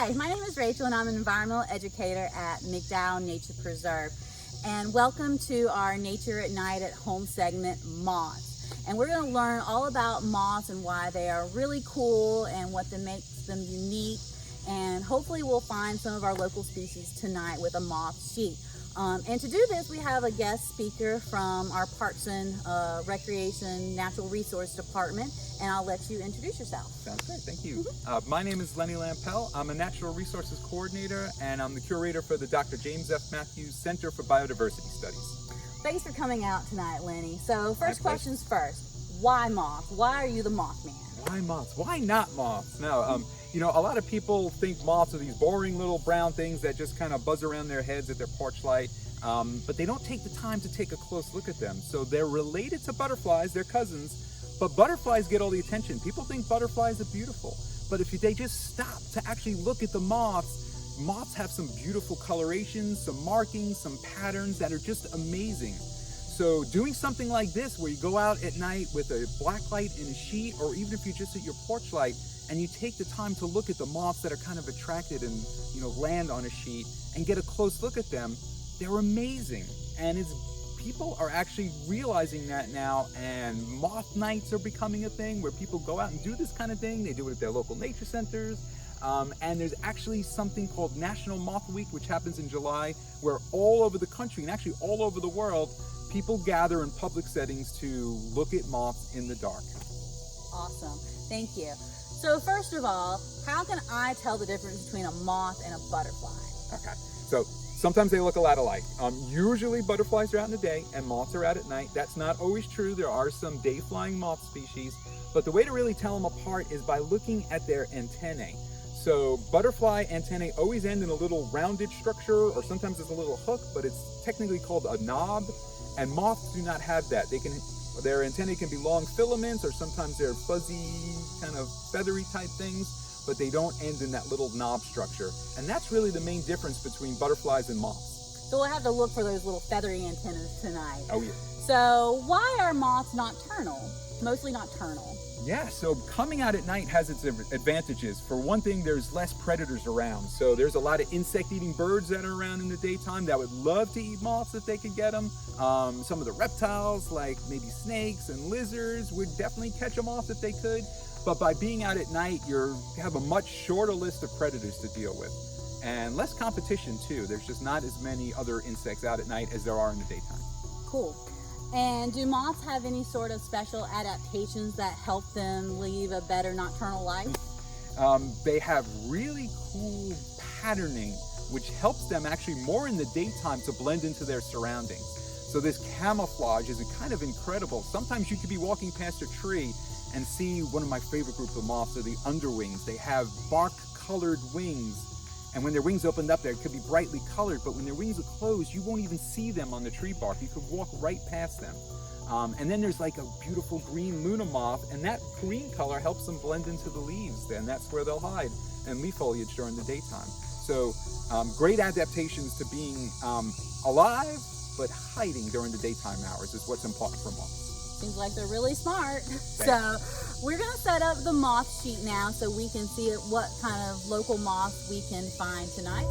Hi, my name is Rachel and I'm an environmental educator at McDowell Nature Preserve. And welcome to our Nature at Night at Home segment, Moths. And we're going to learn all about moths and why they are really cool and what makes them unique. And hopefully we'll find some of our local species tonight with a moth sheet. And to do this, we have a guest speaker from our Parks and Recreation Natural Resource Department, and I'll let you introduce yourself. Sounds great, thank you. My name is Lenny Lampel. I'm a Natural Resources Coordinator, and I'm the curator for the Dr. James F. Matthews Center for Biodiversity Studies. Thanks for coming out tonight, Lenny. So first questions first, why moth? Why are you the Mothman? Why moths? Why not moths? Now, you know, a lot of people think moths are these boring little brown things that just kind of buzz around their heads at their porch light, but they don't take the time to take a close look at them. So they're related to butterflies, they're cousins, but butterflies get all the attention. People think butterflies are beautiful, but if they just stop to actually look at the moths, moths have some beautiful colorations, some markings, some patterns that are just amazing. So doing something like this, where you go out at night with a black light and a sheet, or even if you're just at your porch light, and you take the time to look at the moths that are kind of attracted and, you know, land on a sheet and get a close look at them, they're amazing. And people are actually realizing that now, and moth nights are becoming a thing where people go out and do this kind of thing. They do it at their local nature centers. And there's actually something called National Moth Week, which happens in July, where all over the country and actually all over the world, people gather in public settings to look at moths in the dark. Awesome, thank you. So first of all, how can I tell the difference between a moth and a butterfly? Okay, so sometimes they look a lot alike. Usually butterflies are out in the day and moths are out at night. That's not always true. There are some day-flying moth species, but the way to really tell them apart is by looking at their antennae. So butterfly antennae always end in a little rounded structure, or sometimes it's a little hook, but it's technically called a knob, and moths do not have that. Their antennae can be long filaments, or sometimes they're fuzzy, kind of feathery type things, but they don't end in that little knob structure. And that's really the main difference between butterflies and moths. So we'll have to look for those little feathery antennas tonight. Oh yeah. So why are moths nocturnal? Mostly nocturnal. Yeah, so coming out at night has its advantages. For one thing, there's less predators around. So there's a lot of insect-eating birds that are around in the daytime that would love to eat moths if they could get them. Some of the reptiles, like maybe snakes and lizards, would definitely catch a moth if they could. But by being out at night, you have a much shorter list of predators to deal with. And less competition too. There's just not as many other insects out at night as there are in the daytime. Cool. And do moths have any sort of special adaptations that help them live a better nocturnal life? They have really cool patterning, which helps them actually more in the daytime to blend into their surroundings. So this camouflage is kind of incredible. Sometimes you could be walking past a tree and see one of my favorite groups of moths are the underwings. They have bark-colored wings. And when their wings opened up, they could be brightly colored, but when their wings are closed, you won't even see them on the tree bark. You could walk right past them. And then there's like a beautiful green Luna moth, and that green color helps them blend into the leaves, and that's where they'll hide in leaf foliage during the daytime. So great adaptations to being alive, but hiding during the daytime hours is what's important for moths. Seems like they're really smart. So we're going to set up the moth sheet now so we can see what kind of local moths we can find tonight.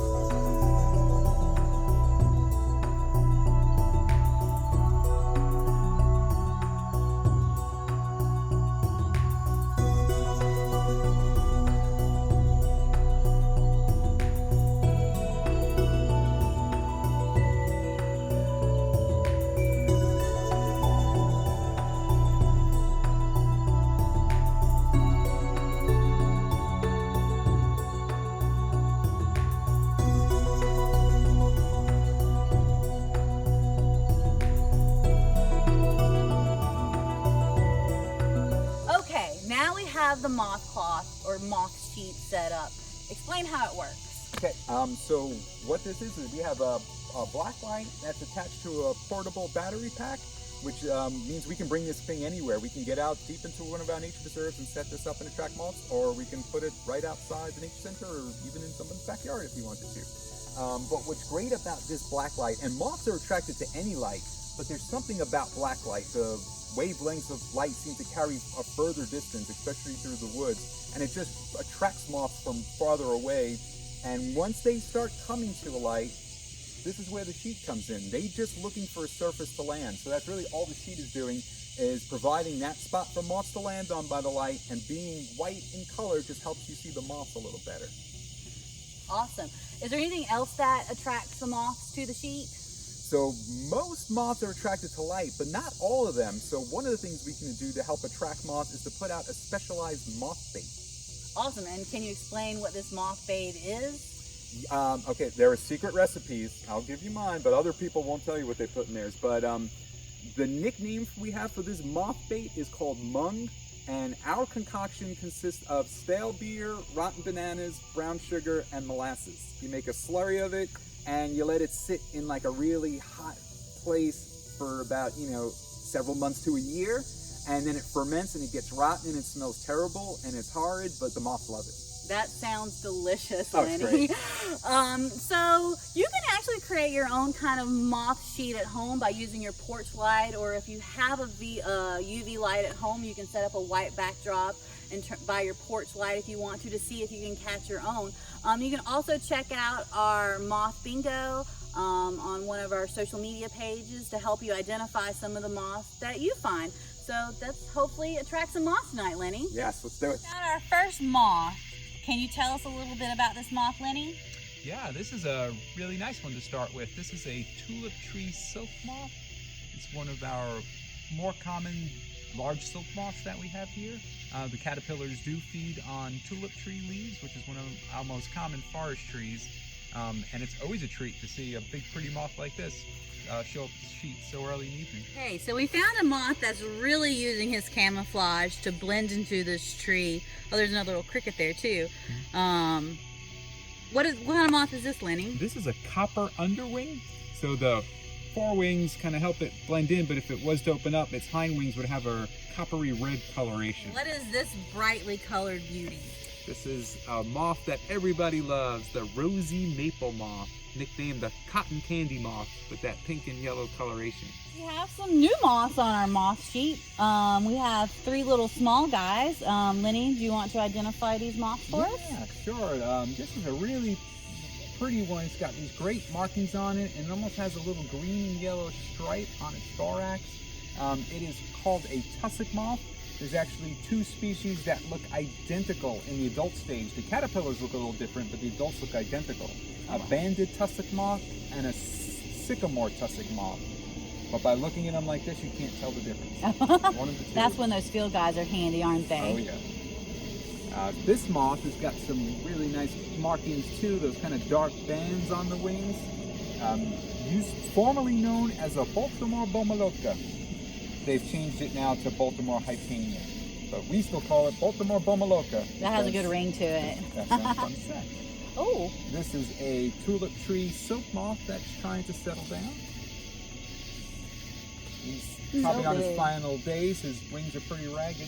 Have the moth cloth or moth sheet set up. Explain how it works. Okay, so what this is we have a black light that's attached to a portable battery pack, which means we can bring this thing anywhere. We can get out deep into one of our nature preserves and set this up and attract moths, or we can put it right outside the nature center or even in someone's backyard if you wanted to. But what's great about this black light, and moths are attracted to any light, but there's something about black light. The wavelengths of light seem to carry a further distance, especially through the woods, and it just attracts moths from farther away And once they start coming to the light, this is where the sheet comes in. They're just looking for a surface to land. So that's really all the sheet is doing, is providing that spot for moths to land on by the light, and being white in color just helps you see the moths a little better. Awesome. Is there anything else that attracts the moths to the sheet? So most moths are attracted to light, but not all of them. So one of the things we can do to help attract moths is to put out a specialized moth bait. Awesome. And can you explain what this moth bait is? Okay, there are secret recipes. I'll give you mine, but other people won't tell you what they put in theirs. But the nickname we have for this moth bait is called mung, and our concoction consists of stale beer, rotten bananas, brown sugar, and molasses. You make a slurry of it, and you let it sit in like a really hot place for about, several months to a year, and then it ferments and it gets rotten and it smells terrible and it's horrid, but the moths love it. That sounds delicious, Oh, Lenny. it's great. So you can actually create your own kind of moth sheet at home by using your porch light, or if you have a UV light at home, you can set up a white backdrop and by your porch light if you want to see if you can catch your own. You can also check out our moth bingo on one of our social media pages to help you identify some of the moths that you find. So that's hopefully attract some moths tonight, Lenny. Yes, let's do it. Got our first moth. Can you tell us a little bit about this moth, Lenny? Yeah, this is a really nice one to start with. This is a tulip tree silk moth. It's one of our more common large silk moths that we have here. The caterpillars do feed on tulip tree leaves, which is one of our most common forest trees. And it's always a treat to see a big pretty moth like this show up the sheet so early in the evening. Okay, so we found a moth that's really using his camouflage to blend into this tree. Oh, there's another little cricket there too. What kind of moth is this, Lenny? This is a copper underwing. So the forewings kind of help it blend in, but if it was to open up, its hind wings would have a coppery red coloration. What is this brightly colored beauty? This is a moth that everybody loves, the rosy maple moth, nicknamed the cotton candy moth, with that pink and yellow coloration. We have some new moths on our moth sheet. We have 3 little small guys. Lenny, do you want to identify these moths for us? Yeah, sure. This is a really pretty one. It's got these great markings on it, and it almost has a little green and yellow stripe on its thorax. It is called a tussock moth. There's actually 2 species that look identical in the adult stage. The caterpillars look a little different, but the adults look identical. A banded tussock moth and a sycamore tussock moth. But by looking at them like this, you can't tell the difference. One of the 2. That's when those field guys are handy, aren't they? Oh, yeah. This moth has got some really nice markings too, those kind of dark bands on the wings. Formerly known as a Baltimore bomoloka. They've changed it now to Baltimore hypania, but we still call it Baltimore bomoloka. That has a good ring to it. That sounds fun to say. Oh. This is a tulip tree silk moth that's trying to settle down. He's probably on his final days. His wings are pretty ragged.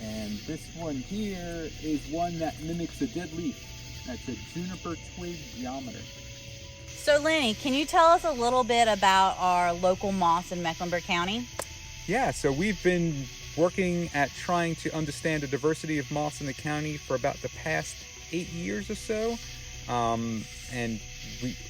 And this one here is one that mimics a dead leaf. That's a juniper twig geometer. So Lenny, can you tell us a little bit about our local moths in Mecklenburg County? Yeah, so we've been working at trying to understand the diversity of moths in the county for about the past 8 years or so. And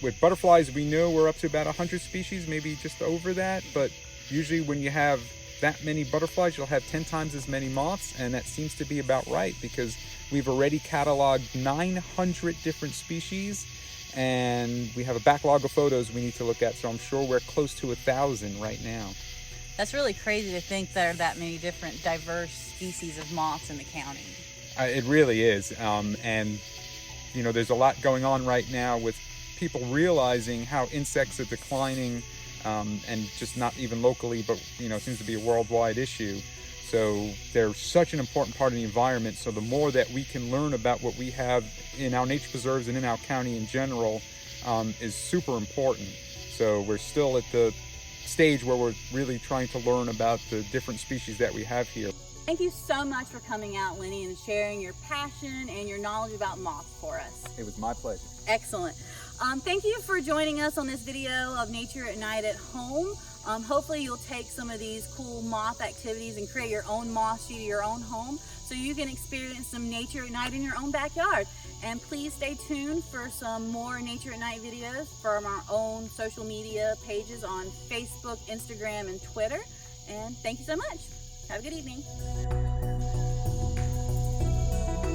with butterflies, we know we're up to about 100 species, maybe just over that. But usually when you have that many butterflies, you'll have 10 times as many moths. And that seems to be about right because we've already cataloged 900 different species. And we have a backlog of photos we need to look at, so I'm sure we're close to 1,000 right now. That's really crazy to think there are that many different diverse species of moths in the county. It really is, and there's a lot going on right now with people realizing how insects are declining, and just not even locally, but it seems to be a worldwide issue. So they're such an important part of the environment. So the more that we can learn about what we have in our nature preserves and in our county in general is super important. So we're still at the stage where we're really trying to learn about the different species that we have here. Thank you so much for coming out, Lenny, and sharing your passion and your knowledge about moths for us. It was my pleasure. Excellent. Thank you for joining us on this video of Nature at Night at Home. Hopefully you'll take some of these cool moth activities and create your own moth sheet at your own home so you can experience some nature at night in your own backyard. And please stay tuned for some more Nature at Night videos from our own social media pages on Facebook, Instagram, and Twitter. And thank you so much. Have a good evening.